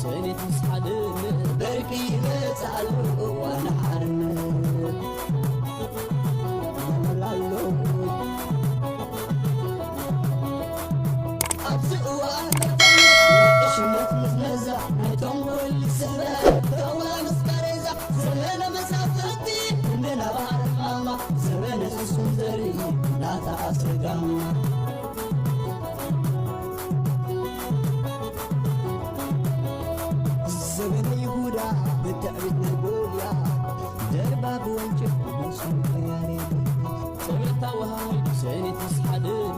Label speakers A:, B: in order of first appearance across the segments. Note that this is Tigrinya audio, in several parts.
A: سنة مسحدن بركي بتعلو وانا حرن أبزقوا أهدف إشمت مزنزع نتم كل سنة دوا مسكرزع زمن مسافتي مننا بعرف ماما زمن السندري لا تعصر قاما زمن يهودا بالتأبيد نقوليا درباب وانجف ومسون خياري سمعت وهاي سنة تسحدن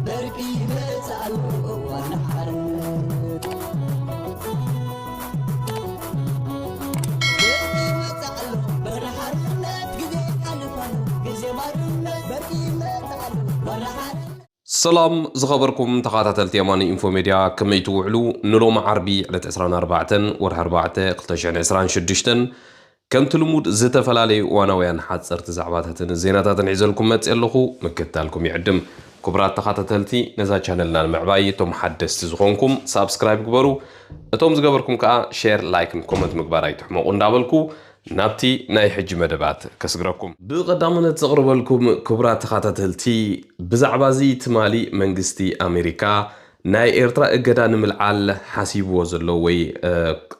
A: بركي بتعلو وانا حرن بركي بتعلو وانا حرن قدي حلفانو قزي مارن بركي بتعلو وانا حرن
B: سلام زخبركم تقاطعت يماني انفو ميديا كمي توعلو نلوم عربي على 24 ورح 4 قلتشان 26 كم تلمود زتفلالي وانا ويان حادثرت زعباتاتن زيناتاتن عزلكم متسألخو مكتالكم يعدم كبرات تقاطعتلتي نزا چانلنا المعباي توم حدث تزخونكم سابسكرايب كبرو اتوم زقبركم كا شير لايك كومنت مقباراي تحمو اندابلكو نابتي ناي حج مدبات كسقركم بقدامنا تقرب لكم كبرات تخاتتلتي بزعبازي تمالي منغستي أمريكا ناي إيرترا إقدان ملعال حاسيب وزلو وي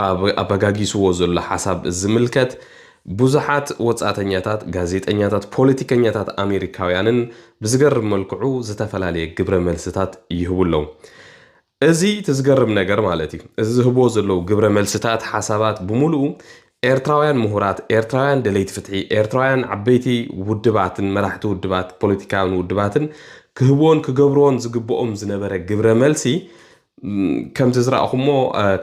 B: أبقاقيس وزلو حساب الزملكت بوزحات وطاتنياتات غازيتنياتات بوليتيكنياتات أمريكاويانن بزقر ملكعو زتفلالي قبر ملستات يهولو ازي تزقرب نقر مالتي ازي هبو زلو قبر ملستات حسابات بمولو ኤርትራውያን ምሁራት ኤርትራውያን ደለይት ፍትሒ ኤርትራውያን ዓበይቲ ውድባትን መራሕቲ ውድባት ፖለቲካውን ውድባትን ክህቦን ክገብሮን ዝግብኦም ዝነበረ ግብረ መልሲ ከም ዝዝራእኹሞ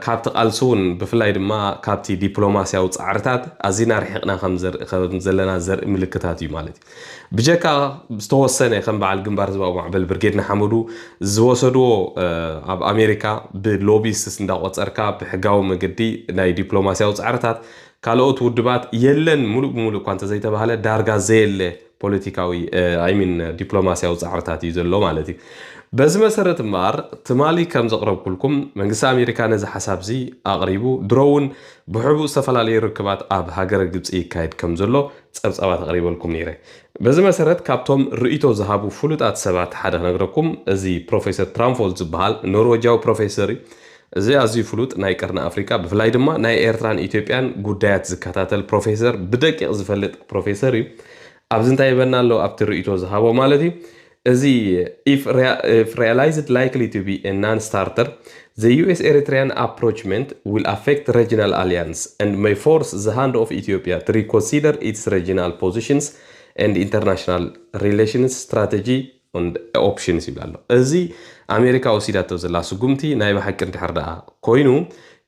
B: ካብቲ ቃልሱን ብፍላይ ድማ ካብቲ ዲፕሎማሲያዊ ጻዕርታት ኣዚና ርሒቕና ከም ዘለና ዘርኢ ምልክታት እዩ ማለት እዩ ብጀካ ዝተወሰነ ከም በዓል ግንባር ዝባው ማዕበል ብርጌድና ሓመዱ ዝወሰድዎ ኣብ ኣሜሪካ ብሎቢስትስ እንዳቆፀርካ ብሕጋዊ መገዲ ናይ ዲፕሎማሲያዊ ጻዕርታት ካልኦት ውድባት የለን ሙሉእ ብሙሉእ እኳ እንተዘይተባሃለ ዳርጋ ዘየለ ፖለቲካዊ አይሚን ዲፕሎማሲያዊ ጻዕርታት እዩ ዘሎ ማለት እዩ በዚ መሰረት ማር ትማሊ ከም ዘቅረብኩልኩም መንግስቲ ኣሜሪካ ነዚ ሓሳብ ዚ ኣቅሪቡ ድሮውን ብሕቡ ዝተፈላለዩ ርክባት ኣብ ሃገረ ግብፂ ይካየድ ከም ዘሎ ፀብፀባት ኣቅሪበልኩም ነይረ በዚ መሰረት ካብቶም ርእይቶ ዝሃቡ ፍሉጣት ሰባት ሓደ ነግረኩም እዚ ፕሮፌሰር ትራንፎልድ ዝበሃል ኖርዌጃዊ ፕሮፌሰር እዚ ኣዝዩ ፍሉጥ ናይ ቀርኒ ኣፍሪካ ብፍላይ ድማ ናይ ኤርትራን ኢትዮጵያን ጉዳያት ዝከታተል ፕሮፌሰር ብደቂቕ ዝፈልጥ ፕሮፌሰር እዩ ኣብዚ እንታይ ይበና ኣሎ ኣብቲ ርእይቶ ዝሃቦ ማለት እዩ if realized likely to be a non-starter, the US-Eritrean approachment will affect regional alliance and may force the hand of Ethiopia to reconsider its regional positions and international relations strategy and options. እዚ ኣሜሪካ ወሲዳቶ ዘላ ስጉምቲ ናይ በሓቂ እንድሕር ደኣ ኮይኑ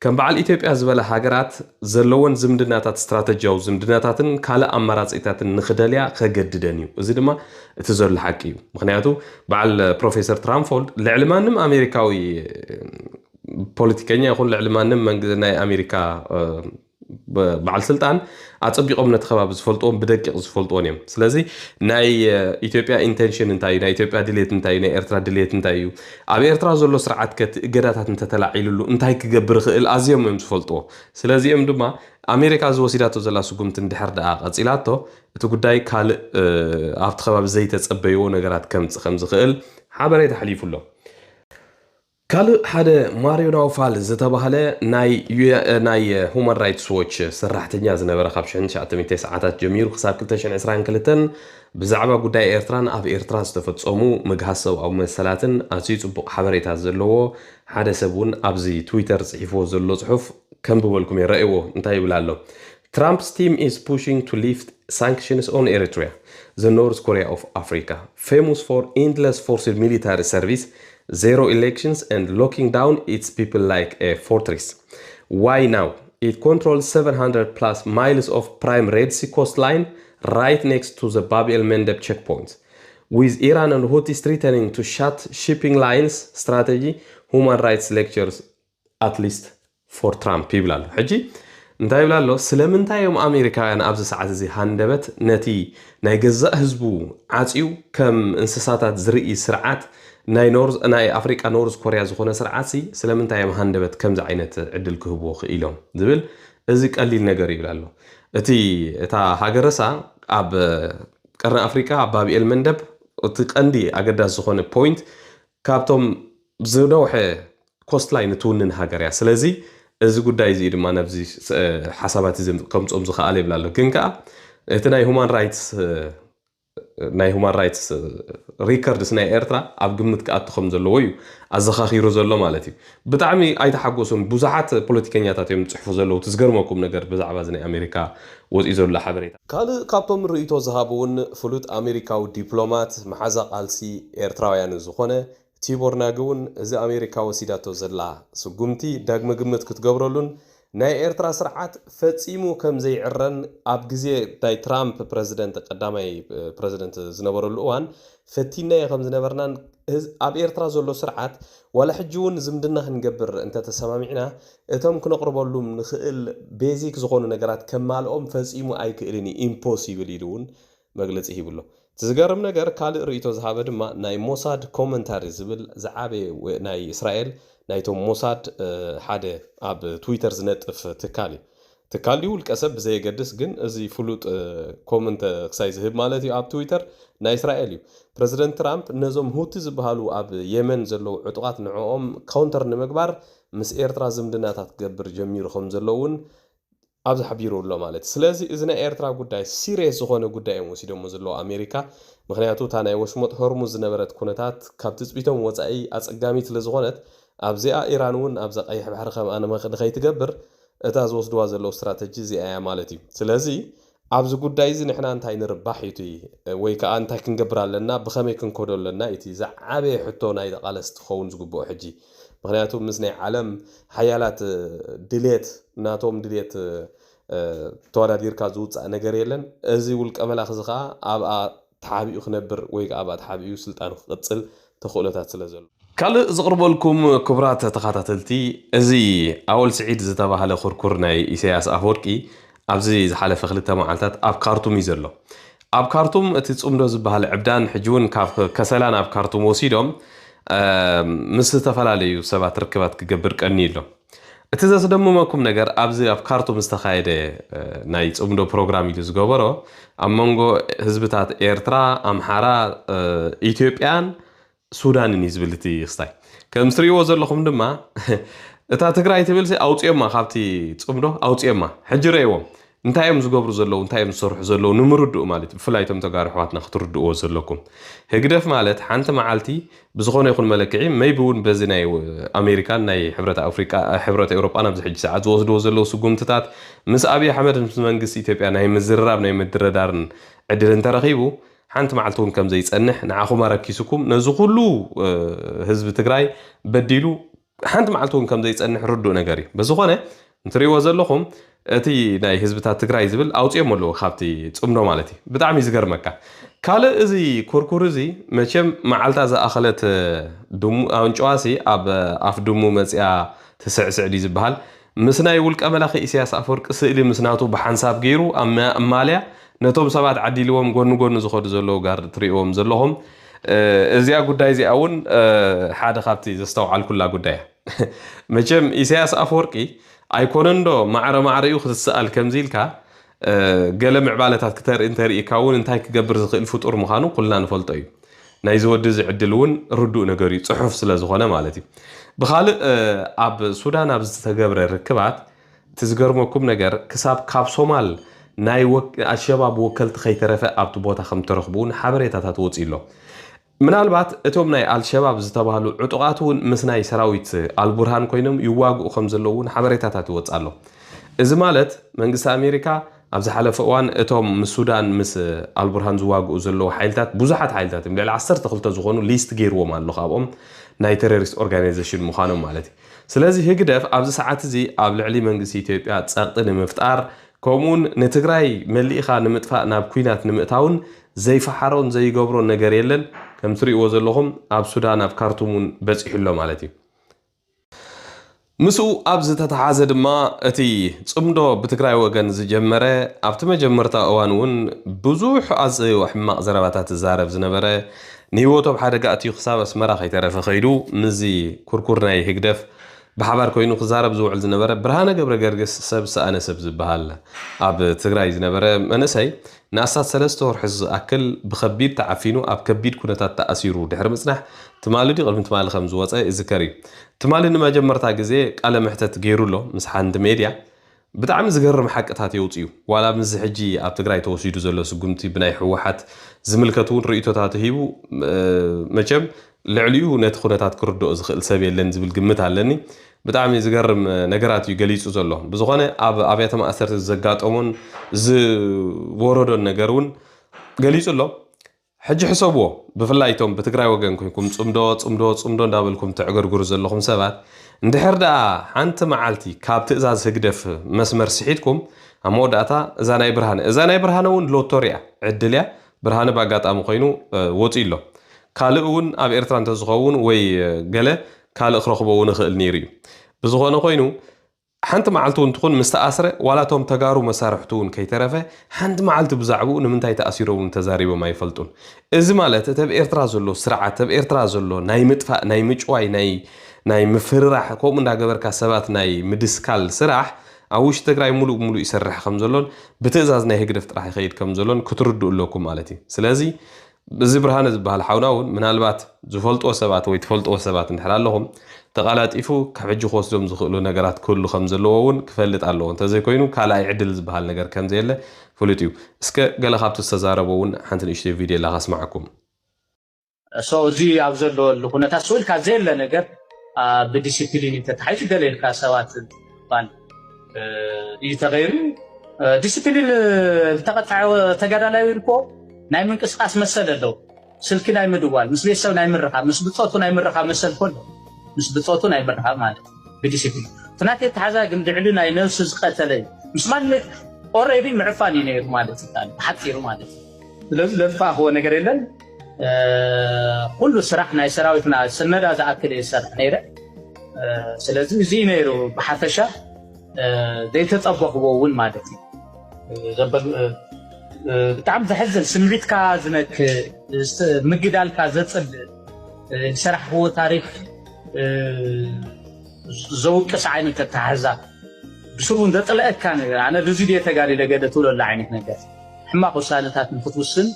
B: ከም በዓል ኢትዮጵያ ዝበለ ሃገራት ዘለዎን ዝምድናታት ስትራቴጂያዊ ዝምድናታትን ካልእ ኣማራጺታትን ንኽደልያ ከገድደን እዩ እዚ ድማ እቲ ዘሎ ሓቂ እዩ ምክንያቱ በዓል ፕሮፌሰር ትራንፎልድ ልዕሊ ማንም ኣሜሪካዊ ፖለቲከኛ ይኹን ልዕሊ ማንም ናይ ኣሜሪካ በዓል ስልጣን ኣጸቢቆም ነቲ ከባቢ ዝፈልጥዎም ብደቂቕ ዝፈልጥዎም እዮም ስለዚ ናይ ኢትዮጵያ ኢንቴንሽን እንታይ ናይ ኢትዮጵያ ድሌት እንታይ ናይ ኤርትራ ድሌት እንታይ እዩ ኣብ ኤርትራ ዘሎ ስርዓት ገዳታት እንተተላዒሉሉ እንታይ ክገብር ክእል ኣዝዮም እዮም ዝፈልጥዎ ስለዚኦም ድማ ኣሜሪካ ዝወሲዳቶ ዘላ ስጉምቲ እንድሕር ደኣ ቀፂላቶ እቲ ጉዳይ ካልእ ኣብቲ ከባቢ ዘይተጸበይዎ ነገራት ከምጽእ ከም ዝኽእል ሓበሬታ ሓሊፉሎ ካልእ ሓደ ማሪዮ ናውፋል ዝተባሃለ ናይ ሁማን ራይትስ ዎች ሰራሕተኛ ዝነበረ ካብ 1900 ሰዓታት ጀሚሩ ክሳብ 2022 ብዛዕባ ጉዳይ ኤርትራን ኣብ ኤርትራ ዝተፈጸሙ ምግሃስ ሰብኣዊ መሰላትን ኣዝዩ ጽቡቕ ሓበሬታ ዘለዎ ሓደ ሰብ እውን ኣብዚ ትዊተር ጽሒፍዎ ዘሎ ጽሑፍ ከም ብበልኩም ይረአይዎ እንታይ ይብል ኣሎ Trump's team is pushing to lift sanctions on Eritrea, the North Korea of Africa, famous for endless forced military service, zero elections and locking down its people like a fortress. Why now? It controls 700 plus miles of prime Red Sea coastline right next to the Bab el-Mandeb checkpoints. With Iran and Houthis threatening to shut shipping lines strategy, human rights lectures at least for Trump people. حجي እንታይ ይብላሎ ስለምንታይም ኣሜሪካውያን ኣብዚ ሰዓት እዚ ሃንደበት ነቲ ናይ ገዛእ ህዝቡ ዓጺው ከም እንስሳታት ዝርኢ ስርዓት ناي نورز ناي أفريقيا نورز كوريا زخونة سرعاتي سلام انتا يمهندبت كمز عينة عدل كهبو خيلهم دبل ازيك قليل نقري بلالو اتا هاقرسا اب قرن أفريقيا بابي المندب وتقندي أقدا زخونة بوينت كابتوم زنوحة كوست لاين تونن هاقريا سلازي ازي قداي زي ما نبزي حساباتي زي قمت أمزو خالي بلالو كنكا اتناي هومان رايتس ናይ ሁማን ራይትስ ሪከርድስ ናይ ኤርትራ ኣብ ግምት ከኣትኹም ዘለዎ እዩ ኣዘኻኺሩ ዘሎ ማለት እዩ ብጣዕሚ ኣይተሓጎሱን ብዙሓት ፖለቲከኛታት እዮም ጽሕፉ ዘለዉ ትዝገርመኩም ነገር ብዛዕባ እዚ ናይ ኣሜሪካ ወፂኡ ዘሎ ሓበሬታ ካልእ ካብቶም ርእይቶ ዝሃብውን ፍሉጥ ኣሜሪካዊ ዲፕሎማት መሓዛ ቃልሲ ኤርትራውያን ዝኾነ ቲቦር ናጊ እውን እዚ ኣሜሪካ ወሲዳቶ ዘላ ስጉምቲ ዳግመ ግምት ክትገብረሉን ናይ ኤርትራ ስርዓት ፈጺሙ ከም ዘይዕረን ኣብ ግዜ ናይ ትራምፕ ፕሬዝደንት ቀዳማይ ፕሬዝደንት ዝነበረሉ እዋን ፈቲናየ ከም ዝነበርናን ኣብ ኤርትራ ዘሎ ስርዓት ዋላ ሕጂ እውን ዝምድና ክንገብር እንተተሰማሚዕና እቶም ክነቕርበሉም ንኽእል ቤዚክ ዝኾኑ ነገራት ከማልኦም ፈጺሙ ኣይክእልን ኢምፖሲብል ኢሉ እውን መግለፂ ሂብሎ ትዝገርም ነገር ካልእ ርእይቶ ዝሃበ ድማ ናይ ሞሳድ ኮመንታሪ ዝብል ዝዓበየ ናይ እስራኤል ናይቶም ሞሳድ ሓደ ኣብ ትዊተር ዝነጥፍ ትካሊ ውልቀ ሰብ ብዘየገድስ ግን እዚ ፍሉጥ ኮመንት ክሳይ ዝህብ ማለት እዩ ኣብ ትዊተር ናይ እስራኤል እዩ ፕሬዝደንት ትራምፕ ነዞም ሁቲ ዝበሃሉ ኣብ የመን ዘለዉ ዕጡቃት ንዕኦም ካውንተር ንምግባር ምስ ኤርትራ ዝምድናታት ክገብር ጀሚሩ ከም ዘለውን ኣብዚ ሓቢሩ ኣሎ ማለት ስለዚ እዚ ናይ ኤርትራ ጉዳይ ሲሪየስ ዝኾነ ጉዳይ እዮም ወሲዶሞ ዘለዎ ኣሜሪካ ምክንያቱ እታ ናይ ወሽመጥ ሆርሙዝ ዝነበረት ኩነታት ካብ ትፅቢቶም ወፃኢ ኣፀጋሚት ስለዝኾነት ኣብዚኣ ኢራን እውን ኣብዛ ቀይሕ ባሕሪ ከም ኣነ ንኸይትገብር እታ ዝወስድዋ ዘለዎ ስትራቴጂ እዚኣ እያ ማለት እዩ ስለዚ ኣብዚ ጉዳይ እዚ ንሕና እንታይ ንርባሕ እቲ ወይ ከዓ እንታይ ክንገብር ኣለና ብኸመይ ክንከዶ ኣለና እቲ ዝዓበየ ሕቶ ናይ ተቓለስቲ ክኸውን ዝግብኦ ሕጂ ምክንያቱ ምስ ናይ ዓለም ሓያላት ድሌት ናቶም ድሌት ተወዳዲርካ ዝውፃእ ነገር የለን እዚ ውልቀ መላኽ እዚ ከዓ ኣብኣ ተሓቢኡ ክነብር ወይ ከዓ ኣብኣ ተሓቢኡ ስልጣን ክቅፅል ተኽእሎታት ስለ ዘሎ ካልእ ዝቕርበልኩም ክቡራት ተኸታተልቲ እዚ ኣወል ስዒድ ዝተባሃለ ኩርኩር ናይ ኢሳያስ ኣፈወርቂ ኣብዚ ዝሓለፈ 2 መዓልታት ኣብ ካርቱም እዩ ዘሎ ኣብ ካርቱም እቲ ጽምዶ ዝበሃል ዕብዳን ሕጂ እውን ካብ ከሰላን ኣብ ካርቱም ወሲዶም ምስ ዝተፈላለዩ ሰባት ርክባት ክገብር ቀኒ ኢሎ እቲ ዘስደምመኩም ነገር ኣብዚ ኣብ ካርቱም ዝተኻየደ ናይ ጽምዶ ፕሮግራም ኢሉ ዝገበሮ ኣብ መንጎ ህዝብታት ኤርትራ ኣምሓራ ኢትዮጵያን ሱዳንን ይዝብል እቲ ክስታይ ከም ትሪእዎ ዘለኹም ድማ እታ ትግራይ ትብል ኣውፅዮማ ካብቲ ጽምዶ ኣውፅዮማ ሕጂ ረእዎም እንታይ እዮም ዝገብሩ ዘለዉ እንታይ እዮም ዝሰርሑ ዘለዉ ንምርድኡ ማለት ብፍላይ እቶም ተጋሩ ኣሕዋትና ክትርድእዎ ዘለኩም ህግደፍ ማለት ሓንቲ መዓልቲ ብዝኾነ ይኹን መለክዒ ሜይቢ እውን በዚ ናይ ኣሜሪካን ናይ ሕብረት ኣፍሪቃ ሕብረት ኤውሮጳን ኣብዚ ሕጂ ሰዓት ዝወስድዎ ዘለዉ ስጉምትታት ምስ ኣብዪ ኣሕመድ ምስ መንግስቲ ኢትዮጵያ ናይ ምዝርራብ ናይ ምድርዳርን ዕድል እንተረኺቡ ሓንቲ መዓልቲ እውን ከም ዘይጸንሕ ንዓኹም ኣረኪስኩም ነዚ ኩሉ ህዝቢ ትግራይ በዲሉ ሓንቲ መዓልቲ እውን ከም ዘይጸንሕ ርድኡ ነገር እዩ በዝኾነ እንትሪእዎ ዘለኹም እቲ ናይ ህዝብታት ትግራይ ዝብል ኣውፅኦም ኣለዎ ካብቲ ጽምዶ ማለት እዩ ብጣዕሚ ዝገርመካ ካልእ እዚ ኩርኩር እዚ መቸም መዓልታ ዝኣኸለት ድሙ ኣንጨዋሲ ኣብ ኣፍ ድሙ መፅያ ትስዕስዕዲ ዝበሃል ምስ ናይ ውልቀ መላኺ ኢሳያስ ኣፈወርቂ ስእሊ ምስ ናቱ ብሓንሳብ ገይሩ ኣማልያ ነቶም ሰባት ዓዲልዎም ጎኑ ዝኸዱ ዘለዉ ጋር ትሪእዎም ዘለኹም እዚኣ ጉዳይ እዚኣ እውን ሓደ ካብቲ ዘስተውዓልኩላ ጉዳይ መቸም ኢሳያስ ኣፈወርቂ ኣይኮነንዶ ማዕረ እዩ ክትስኣል ከምዚ ኢልካ ገለ ምዕባለታት እንተርእካ እውን እንታይ ክገብር ዝኽእል ፍጡር ምዃኑ ኩልና ንፈልጦ እዩ ናይ ዝወዲ ዝዕድል እውን ርዱእ ነገር እዩ ጽሑፍ ስለ ዝኾነ ማለት እዩ ብኻልእ ኣብ ሱዳን ኣብ ዝተገብረ ርክባት ትዝገርመኩም ነገር ክሳብ ካብ ሶማል ናይ ኣልሸባብ ወከልቲ ከይተረፈ ኣብቲ ቦታ ከም ተረኽቡን ሓበሬታታት ወፂኡ ኣሎ ምናልባት እቶም ናይ አልሸባብ ዝተባሃሉ ዕጡቃት እውን ምስ ናይ ሰራዊት አልቡርሃን ኮይኖም ይዋግኡ ከም ዘለዉ ሓበሬታታት ይወጻሉ እዚ ማለት መንግስቲ አሜሪካ ኣብ ዝሓለፈ እዋን እቶም ምስ ሱዳን ምስ አልቡርሃን ዝዋግኡ ዘለዉ ሓይልታት ብዙሓት ሓይልታት ልዕሊ 12 ዝኾኑ ሊስት ገይርዎም ኣሎ ካብኦም ናይ ቴሮሪስት ኦርጋናይዜሽን ምዃኖም ማለት እዩ ስለዚ ህግደፍ ኣብዚ ሰዓት እዚ ኣብ ልዕሊ መንግስቲ ኢትዮጵያ ጸቕጢ ንምፍጣር ከምኡን ንትግራይ መሊእኻ ንምጥፋእ ናብ ኩናት ንምእታውን ዘይፈሓሮን ዘይገብሮን ነገር የለን ከም ትሪእዎ ዘለኹም ኣብ ሱዳን ኣብ ካርቱምን በፂሕሎ ማለት እዩ ምስኡ ኣብ ዝተተሓዘ ድማ እቲ ጽምዶ ብትግራይ ወገን ዝጀመረ ኣብቲ መጀመርታ እዋን እውን ብዙሕ ኣዝዩ ሕማቕ ዘረባታት ዝዛረብ ዝነበረ نهيوتو بحدقة أتيو خسابة سمرا خيترف خيدو مزي كركورنا يهقدف بحبار كوينو خزارب زوعل زنبرة برهانة قبل قرقس سب سأنا سب زبهال أب تقرأي زنبرة منسي ناسات سلستور حز أكل بخبير تعفينو أب كبير كونتات تأثيرو دحر مصنح تمالو دي قلبن تمال خمس واتساي إذكري تمال إنما جمرتا جزي قال محتاج تغيرو له مسحان دميديا بتعم زقرم حقتها يوطيو ولا مز حجي أب تقرأي توصيدو زلو سقمتي بناي حوحات زملكتون رئيتو تاتهيبو مجم لعليو نتخونتات كردو زخل سبيل لنز بالقمت علني بتعم زقرم نقرات يقليسو زلو بزغانة أبيات ما أثرت الزقات أمون ورودو النقرون قليسو له حج حسابو بفلايتهم بتقرأي وجنكم صمدو دابلكم تعقر جرز لكم سبات اندحر دا حنت معالتي كابت إزاز هقدف مسمر سحيتكم أمود أتا زاناي برهانون لوتوريا عدليا برهان باقات أمو خينو وطيلو كالقون أب إرتران تزغوون وي قلا كالق رخبوون خيل نيري بزغونا خينو حنت معلتون تكون مستأثرة ولا توم تجارو مسارحتون كي ترفه حنت معلت بزعبون من تاي تأثيرون تزاريبو ما يفلتون إذا مالت تب إرترازلو سرعة تب إرترازلو ناي مدفع ناي مجوعي ناي مفرح كوم من داقبر كسبات ناي مدسكال سرح أوش تقرأي ملو يسرح خمزلون بتأزاز ناي هقدفت راح يخيد كمزلون كتردو لكم مالتي سلازي بزي برهان زبال حاوناون من هالبات زفلت وسبات ويتفلت وسبات نحرال لهم تقالات إفو كحجو خوصدهم زخلو نقرات كل خمزلوون كفلت علوون تزي كوينو كالا يعدل زبال نقر كم زيلا فوليتيو اسكا قال خابتو استزاربوون حانتن اشتي فيديو اللي غاس معكم
C: سو زي أفضل لكونا تسويل كازيلا نقر بديسيبلين تتحيث دليل كاسوات بان يتغيروا ديسيبلين تقادا لا يركو ناي من قسقاس مسل دو سلك ناي مدوال مس بيسو ناي مرخا مس بتصوتو ناي مرخا مسل كله مس بتصوتو ناي مرخا مالك بديسيبلين تناتي تحزا قمدعلو ناي نفس قتلي مس مالك اوريدي معفاني نير مالك تاني حتير مالك لفا هو نقر يلن كل سرحنا سراويتنا سندا زاكل يسرح نيره سلازم زي نيرو بحفشه دي تطبقوا مالتي زبل بتعم زحزن سمعتك زنك مقدالك زتصل سرح هو تاريخ زوقس عينك تتحزا بسرون دطلق كان انا دزيدي تغاري لقدت ولا عينك نجار حما قسالتات نفتوسن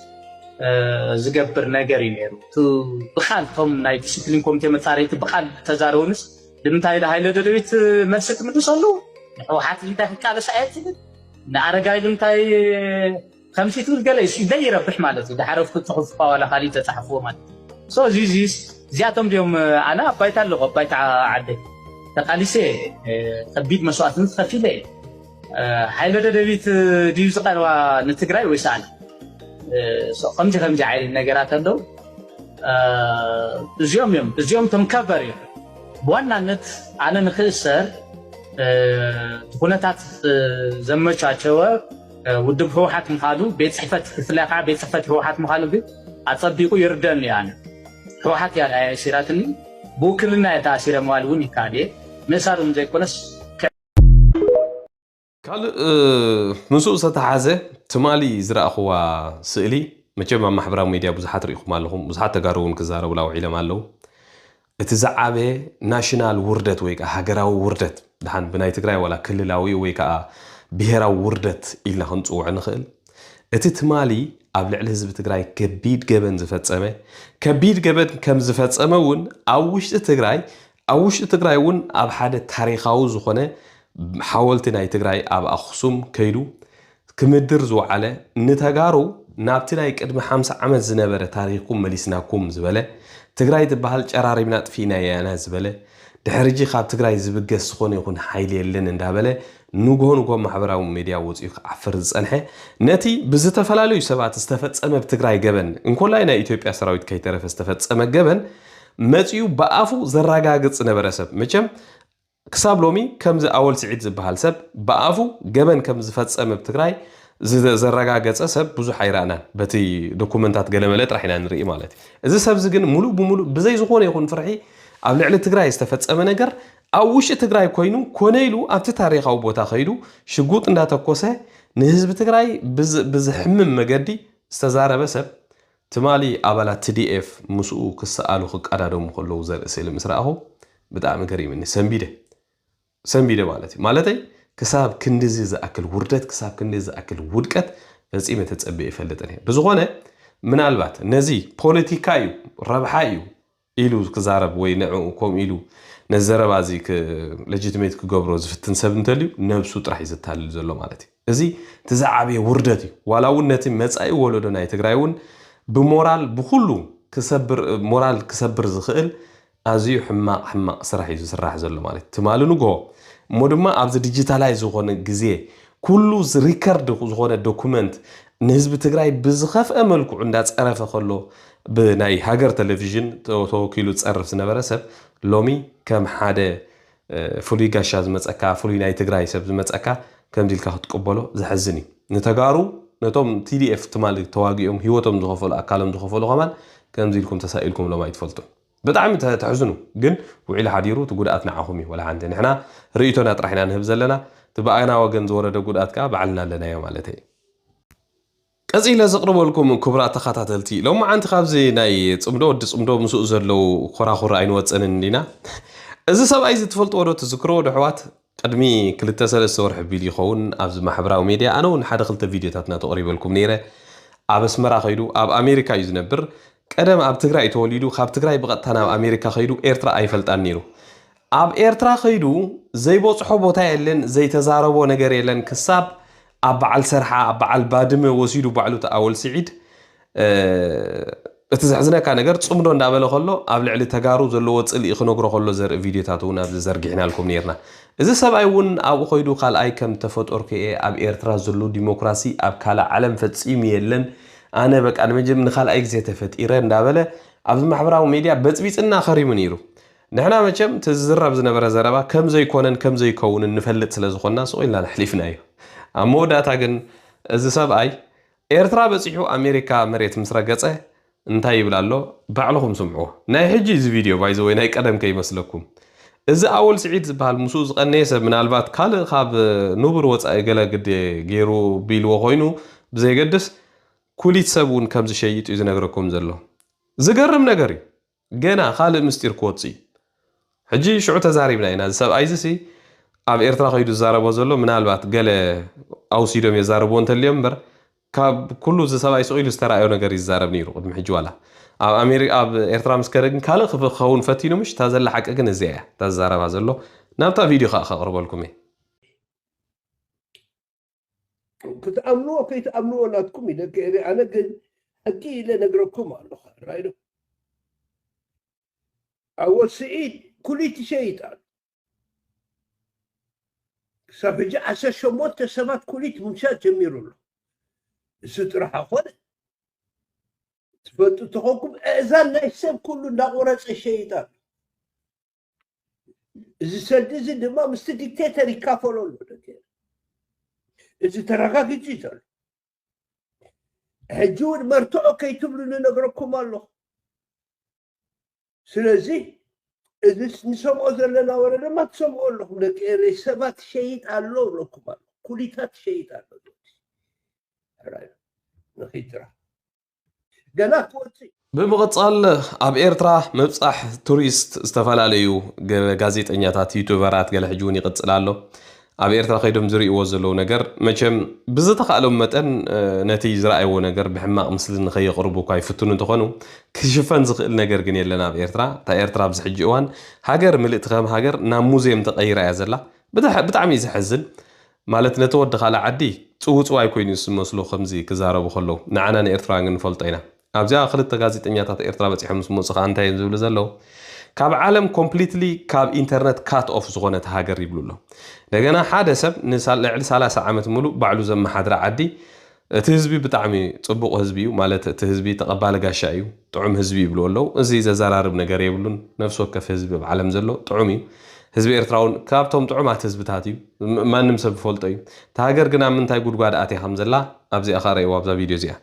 C: زقبر نجاري نيرو تو بخالكم ناي ديسيبلين كوميتي مصاريت بخال تزارونس لمنتاي لهايله دلويت مسك مدسلو وحات انت قال ساعات نعرقاي لمتاي خمسة تقول يدير بح مالتي ده حرف كنت تحفظ ولا خالي تتحفظ مالتي سو زياتهم اليوم انا بايت اللغه بايت عدي تقاليسي تبيد مسوات خفيله حيل دبيت دي زقروا نتግራይ ويسال سو خمجه عيل ነገራት እንደው እዚኦም ተምካበሪ በዋናነት አነ ንክሰር ኩነታት ዘመቻቸው ውድብ ህወሓት ምኻዱ ቤት ጽሕፈት ክፍላካ ቤት ጽሕፈት ህወሓት ምኻዱ ግን አጸቢቁ ይርደን ያነ ህወሓት ያለ ሲራትኒ ቦክልና የታሲረ ማልውን ይካዴ መሳሩም ዘይኮነስ
B: قال مسوء ستحازة تمالي زرأخوا سئلي مجمع محبرا ميديا بزحات رئيكم مالهم بزحات تقارون كزارة ولا وعيلة مالهم اتزعبه ناشنال وردت ويكا هاقراو وردت دهان بناي تقراي ولا كللاوي ويكا بهراو وردت إلا هنطوع نخل اتتمالي قبل على حزب تقراي كبيد جبن زفتسمه كبيد جبن كم زفتسمون أوش تقرايون أب حدا تاريخاو زخونه حاولت ناي تقراي أب أخصم كيلو كمدر زوعله نتجارو نابتنا يقدم 5 عام زنبره تاريخكم مليسناكم زبله تقراي تبهال قراري منات فينا يانا زبله دحرجي خاب تقراي زبقس خون يكون حيل يلن اندابله نوغو محبراو ميديا وصيف عفر صنحه نتي بزتفلالو سبات استفصمه بتقراي جبن انكولاينا ኢትዮጵያ ሰራዊት ከይተረፈ استفصمه جبن مصيو بافو زراغاغص ነበረሰብ መቼም كسابلومي كمز أول سعيد زبهال سب بقافو جبن كمز فتسأم بتقراي زرقاقة سب بزو حيرانا بتي دوكومنتات قلمالات راحنا نرئي مالتي إذا سب زقن ملو بملو بزي زغون يكون فرحي أو لعلى تقراي استفتسأم نقر أو وش تقراي كوينو كونيلو أبت تاريخ أو بوتا خيلو شقوط إنها تقوسه نهز بتقراي بز حمم مقدي استزارة بسب ትማሊ ኣባላት TDF ምስኡ ክሰኣሉ ክቀዳደሙ ከለዉ ዘርኢ ስእሊ ምስ ረኣኹ ብጣዕሚ ገሪምኒ ሰንቢደ ማለተይ ክሳብ ክንዲዚ ዝኣክል ውርደት ክሳብ ክንዲዚ ዝኣክል ውድቀት ፈፂመ ተፀቢእ ይፈልጥን እየ ብዝኾነ ምናልባት ነዚ ፖለቲካ እዩ ረብሓ እዩ ኢሉ ክዛረብ ወይ ንዕኡ ከምኡ ኢሉ ነዘረባ እዚ ሌጂቲሜት ክገብሮ ዝፍትን ሰብ እንተልዩ ነብሱ ጥራሕ እዩ ዝታልል ዘሎ ማለት እዩ እዚ ትዛዓበየ ውርደት እዩ ዋላ እውን ነቲ መጻኢ ወለዶ ናይ ትግራይ እውን ብሞራል ብኩሉ ሞራል ክሰብር ዝኽእል ኣዝዩ ሕማቕ ስራሕ እዩ ዝስራሕ ዘሎ ማለት ትማሊ ንጎ እሞ ድማ ኣብዚ ዲጂታላይዝ ዝኾነ ግዜ ኩሉ ሪከርድ ዝኾነ ዶኩመንት ንህዝቢ ትግራይ ብዝኸፍአ መልክዑ እንዳፀረፈ ከሎ ብናይ ሃገር ቴሌቪዥን ተወኪሉ ፀርፍ ዝነበረ ሰብ ሎሚ ከም ሓደ ፍሉይ ጋሻ ዝመፀካ ፍሉይ ናይ ትግራይ ሰብ ዝመፀካ ከም ዲልካ ክትቀበሎ ዝሕዝን እዩ ንተጋሩ ነቶም TDF ትማሊ ተዋጊኦም ህይወቶም ዝኸፈሉ ኣካሎም ዝኸፈሉ ከማን ከምዚ ኢልኩም ተሳኢልኩም ሎም ኣይትፈልጡ ብጣዕሚ ተሕዝኑ ግን ውዒል ሓዲሩ ትጉድኣት ንዓኹም እዩ ወላ ሓንቲ ንሕና ርእይቶና ጥራሕና ንህብ ዘለና ትበኣና ወገን ዝወረደ ጉድኣት ከዓ ባዕልና ኣለናዮ ማለት እዩ ቀፂለ ዘቕርበልኩም ክቡራት ተኸታተልቲ ሎማ ዓንቲ ካብዚ ናይ ፅምዶ ወዲ ፅምዶ ምስኡ ዘለው ኮራኹራ ኣይንወፅንን ዲና እዚ ሰብኣይ ዝትፈልጥዎ ዶ ትዝክርዎ ዶ ኣሕዋት ቅድሚ 2-3 ወርሒ ቢል ይኸውን ኣብዚ ማሕበራዊ ሚድያ ኣነ እውን ሓደ 2 ቪድዮታት ተቕሪበልኩም ነይረ ኣብ ኣስመራ ኸይዱ ኣብ ኣሜሪካ እዩ ዝነብር ቀደም ኣብ ትግራይ ተወሊዱ ካብ ትግራይ ብቐጥታ ናብ ኣሜሪካ ኸይዱ ኤርትራ ኣይፈልጣን ነይሩ ኣብ ኤርትራ ኸይዱ ዘይበፅሖ ቦታ የለን ዘይተዛረቦ ነገር የለን ክሳብ ኣብ በዓል ሰርሓ ኣብ በዓል ባድመ ወሲዱ ባዕሉ ተኣወል ስዒድ እቲ ዘሕዝነካ ነገር ፅምዶ እንዳበለ ከሎ ኣብ ልዕሊ ተጋሩ ዘለዎ ፅልኢ ክነግሮ ከሎ ዘርኢ ቪድዮታት እውን ኣብዚ ዘርጊሕና ልኩም ነርና እዚ ሰብኣይ እውን ኣብኡ ኸይዱ ካልኣይ ከም ተፈጠርኩ እየ ኣብ ኤርትራ ዘሎ ዲሞክራሲ ኣብ ካልእ ዓለም ፈፂሙ የለን ኣነ በቃ ንኻልኣይ ግዜ ተፈጢረ እንዳበለ ኣብዚ ማሕበራዊ ሚድያ በፅቢፅና ኸሪሙ ነይሩ ንሕና መቸም ትዝረብ ዝነበረ ዘረባ ከም ዘይኮነን ከም ዘይከውንን ንፈልጥ ስለ ዝኾንና ስቑኢልና ንሕሊፍና እዩ ኣብ መወዳእታ ግን እዚ ሰብኣይ ኤርትራ በፂሑ ኣሜሪካ መሬት ምስ ረገፀ እንታይ ይብል ኣሎ ባዕልኹም ስምዕዎ ናይ ሕጂ እዚ ቪድዮ ባይዘ ወይ ናይ ቀደም ከይመስለኩም እዚ ኣወል ስዒድ ዝበሃል ምስኡ ዝቐነየ ሰብ ምናልባት ካልእ ካብ ንቡር ወፃኢ ገለ ግደ ገይሩ ቢልዎ ኮይኑ ብዘይገድስ ኩሊት ሰብ እውን ከም ዝሸይጥ እዩ ዝነግረኩም ዘሎ ዝገርም ነገር እዩ ገና ካልእ ምስጢር ክወፅእ እዩ ሕጂ ሽዑ ተዛሪብና ኢና እዚ ሰብኣይ እዚ ኣብ ኤርትራ ኸይዱ ዝዛረቦ ዘሎ ምናልባት ገለ ኣውሲዶም የዛረብዎ እንተልዮም እምበር ካብ ኩሉ እዚ ሰብኣይ ስቑኢሉ ዝተረኣዮ ነገር ይዛረብ ነይሩ ቅድሚ ሕጂ ዋላ ኣብ ኤርትራ ምስ ከደ ግን ካልእ ክኸውን ፈቲኑ ምሽ እታ ዘላ ሓቂ ግን እዚኣ እያ እታ ዝዛረባ ዘሎ ናብታ ቪድዮ ከዓ ከቕርበልኩም እየ
D: ክትኣምንዎ ከይትኣምንዎ ናትኩም ይደቂ ኣነ ግን ሕጂ ኢለ ነግረኩም ኣለኹ ራይዶ ኣወል ስዒድ ኩሊት ይሸይጣል ክሳብ ሕጂ 18 ሰባት ኩሊት ምምሻት ጀሚሩ ኣሎ እሱ ጥራሕ ኣኾነ ትፈልጡ ተኾንኩም ኣእዛን ናይ ሰብ ኩሉ እንዳቆረፀ ይሸይጣል እዚ ሰዲ እዚ ድማ ምስቲ ዲክቴተር ይካፈሎ ኣሎ ደቂ እዚ ተረጋጊፁ እዩ ዘሎ ሕጂ እውን መርትዖ ከይትብሉ ንነግረኩም ኣለኹ ስለዚ እዚ ንሰምዖ ዘለና ወረ ድማ ትሰምዖ ኣለኹም ደቂ ሰባት ሸይጥ ኣሎ ብለኩም ኣሎ ኩሊታት ሸይጥ ኣሎ ንኺጥራ ገና ክወፅእ
B: ብምቕፃል ኣብ ኤርትራ ምብፃሕ ቱሪስት ዝተፈላለዩ ጋዜጠኛታት ዩቱበራት ገለ ሕጂ እውን ይቕፅል ኣሎ ኣብ ኤርትራ ኸይዶም ዝርእይዎ ዘለዉ ነገር መቸም ብዝተኻእሎም መጠን ነቲ ዝረኣይዎ ነገር ብሕማቕ ምስሊ ንኸየቕርቡ እኳ ይፍትኑ እንተኾኑ ክሽፈን ዝኽእል ነገር ግን የለን ኣብ ኤርትራ እታ ኤርትራ ኣብዚ ሕጂ እዋን ሃገር ምልእቲ ከም ሃገር ናብ ሙዝየም ተቐይራ እያ ዘላ ብጣዕሚ እዩ ዝሕዝን ማለት ነቲ ወዲ ካልእ ዓዲ ፅውፅዋይ ኮይኑ ዝመስሉ ከምዚ ክዛረቡ ከለዉ ንዓና ንኤርትራ ግን ንፈልጦ ኢና ኣብዚኣ 2 ጋዜጠኛታት ኤርትራ በፂሖም ምስ መፅኡ ከዓ እንታይ ዝብሉ ዘለዉ ካብ ዓለም ኮምፕሊትሊ ካብ ኢንተርነት ካት ኦፍ ዝኾነት ሃገር ይብሉ ኣሎ እንደገና ሓደ ሰብ ልዕሊ 30 ዓመት ሙሉእ ባዕሉ ዘመሓድራ ዓዲ እቲ ህዝቢ ብጣዕሚ ፅቡቕ ህዝቢ እዩ ማለት እቲ ህዝቢ ተቐባሊ ጋሻ እዩ ጥዑም ህዝቢ ይብሉ ኣለዉ እዚ ዘዘራርብ ነገር የብሉን ነፍሲ ወከፍ ህዝቢ ኣብ ዓለም ዘሎ ጥዑም እዩ ህዝቢ ኤርትራ እውን ካብቶም ጥዑማት ህዝብታት እዩ ማንም ሰብ ዝፈልጦ እዩ እቲ ሃገር ግን ኣብ ምንታይ ጉድጓድ ኣትያ ከም ዘላ ኣብዚኣ ኸ ረእይዋ ኣብዛ ቪድዮ እዚኣ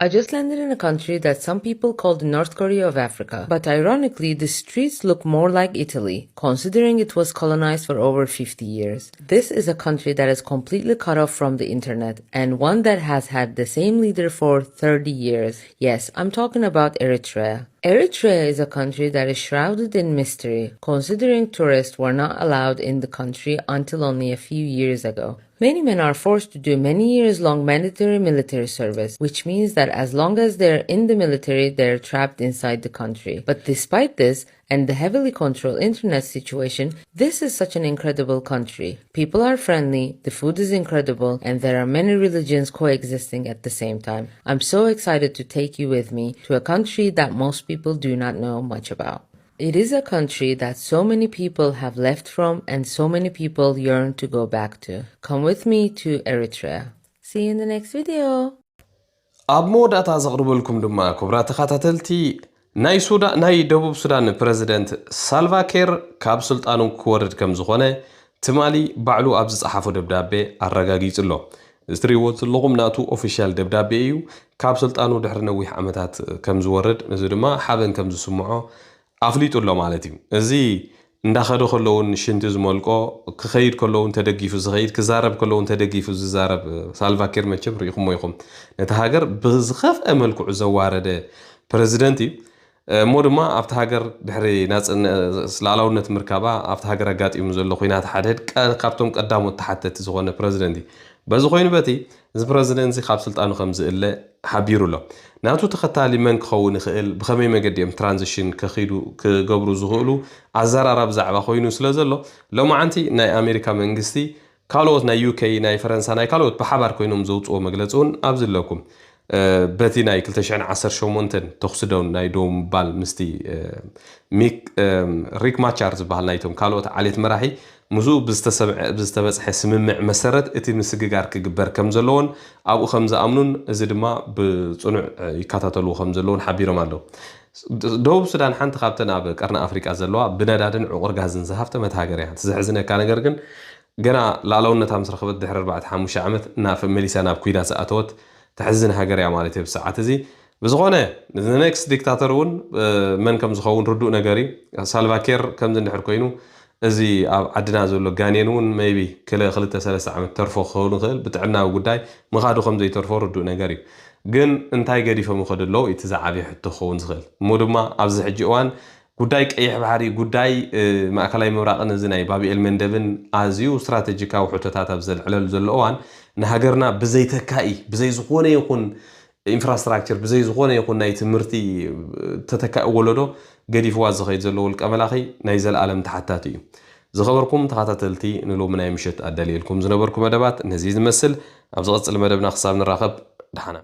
E: I just landed in a country that some people call the North Korea of Africa, but ironically, the streets look more like Italy, considering it was colonized for over 50 years. This is a country that is completely cut off from the internet, and one that has had the same leader for 30 years. Yes, I'm talking about Eritrea. Eritrea is a country that is shrouded in mystery, considering tourists were not allowed in the country until only a few years ago. Many men are forced to do many years-long mandatory military service, which means that as long as they're in the military, they're trapped inside the country. But despite this, and the heavily controlled internet situation, this is such an incredible country. People are friendly, the food is incredible, and there are many religions coexisting at the same time. I'm so excited to take you with me to a country that most people do not know much about. It is a country that so many people have left from and so many people yearn to go back to. Come with me to Eritrea. See you in the next video.
B: ኣብ መወዳእታ ዘቕርበልኩም ድማ ክቡራት ተኸታተልቲ ናይ ደቡብ ሱዳን ፕረዚደንት ሳልቫኪር ካብ ስልጣኑ ክወርድ ከም ዝኾነ ትማሊ ባዕሉ ኣብ ዝጸሓፎ ደብዳቤ ኣረጋጊጹ ኣሎ። እትሪእዎ ዘለኹም ናቱ ኦፊሻል ደብዳቤ እዩ። ካብ ስልጣኑ ድሕሪ ነዊሕ ዓመታት ከም ዝወርድ እዚ ድማ ሓበን ከም ዝስምዖ ኣፍሊጡ ኣሎ ማለት እዩ። እዚ እንዳኸደ ከለውን ሽንቲ ዝመልቆ ክኸይድ ከለውን ተደጊፉ ዝኸይድ ክዛረብ ከለውን ተደጊፉ ዝዛረብ ሳልቫኪር መቸም ርኢኹሞ ኢኹም ነቲ ሃገር ብዝኸፍአ መልክዑ ዘዋረደ ፕረዚደንት እዩ። እሞ ድማ ኣብቲ ሃገር ድሕሪ ላዕላውነት ምርካባ ኣብቲ ሃገር ኣጋጢሙ ዘሎ ኩናት ሓድሕድ ካብቶም ቀዳሞት ተሓተቲ ዝኾነ ፕረዚደንት እዩ። በዚ ኮይኑ በቲ እዚ ፕረዚደንት ካብ ስልጣኑ ከም ዝእለ ሓቢሩ ኣሎ። ናቱ ተኸታሊ መን ክኸውን ይኽእል ብኸመይ መገዲ እዮም ትራንዚሽን ክገብሩ ዝኽእሉ ኣዘራርባ ብዛዕባ ኮይኑ ስለ ዘሎ ሎማዓንቲ ናይ ኣሜሪካ መንግስቲ ካልኦት ናይ ዩኬ ናይ ፈረንሳ ናይ ካልኦት ብሓባር ኮይኖም ዘውፅኦ መግለፂ እውን ኣብዚ ኣለኩም። በቲ ናይ 2018 ተኽስዶን ናይ ዶም ባል ምስቲ ሪክ ማቻር ዝበሃል ናይቶም ካልኦት ዓሌት መራሒ ሙዙ ብዝተበፅሐ ስምምዕ መሰረት እቲ ምስግጋር ክግበር ከም ዘለዎን ኣብኡ ከም ዝኣምኑን እዚ ድማ ብፅኑዕ ይከታተልዎ ከም ዘለዎን ሓቢሮም ኣለዉ። ደቡብ ሱዳን ሓንቲ ካብተን ኣብ ቀርኒ ኣፍሪቃ ዘለዋ ብነዳድን ዕቑር ጋዝን ዝሃፍተመት ሃገር እያ። ትዝሕዝነካ ነገር ግን ገና ላዕላውነታ ምስ ረኸበት ድሕሪ 4-5 ዓመት መሊሳ ናብ ኩናት ዝኣተወት ተሕዝን ሃገር እያ ማለት እዩ። ብሰዓት እዚ ብዝኾነ ኔክስት ዲክታተር እውን መን ከም ዝኸውን ርዱእ ነገር እዩ። ሳልቫኪር ከምዚ እንድሕር ኮይኑ እዚ ኣብ ዓድና ዘሎ ጋኔን እውን ሜይቢ 2-3 ዓመት ተርፎ ክኸውን ይኽእል። ብጥዕናዊ ጉዳይ ምኻዱ ከም ዘይተርፎ ርዱእ ነገር እዩ። ግን እንታይ ገዲፎም ይኸዱ ኣለዉ እቲ ዝዓብዪ ሕቶ ክኸውን ዝኽእል እሞ ድማ ኣብዚ ሕጂ እዋን ጉዳይ ቀይሕ ባሕሪ ጉዳይ ማእከላይ ምብራቕን እዚ ናይ ባቢኤል መንደብን ኣዝዩ ስትራቴጂካዊ ሕቶታት ኣብ ዘልዕለሉ ዘሎ እዋን ንሃገርና ብዘይተካኢ ብዘይ ዝኾነ ይኹን ኢንፍራስትራክቸር ብዘይ ዝኾነ ይኹን ናይ ትምህርቲ ተተካኢ ወለዶ ገዲፍዋ ዝኸይድ ዘሎ ውልቀ መላኺ ናይ ዘለኣለም ተሓታቲ እዩ። ዝኸበርኩም ተኸታተልቲ ንሎሚ ናይ ምሽት ኣዳልየልኩም ዝነበርኩ መደባት ነዚ ዝመስል ኣብ ዝቐፅል መደብና ክሳብ ንራኸብ ድሓና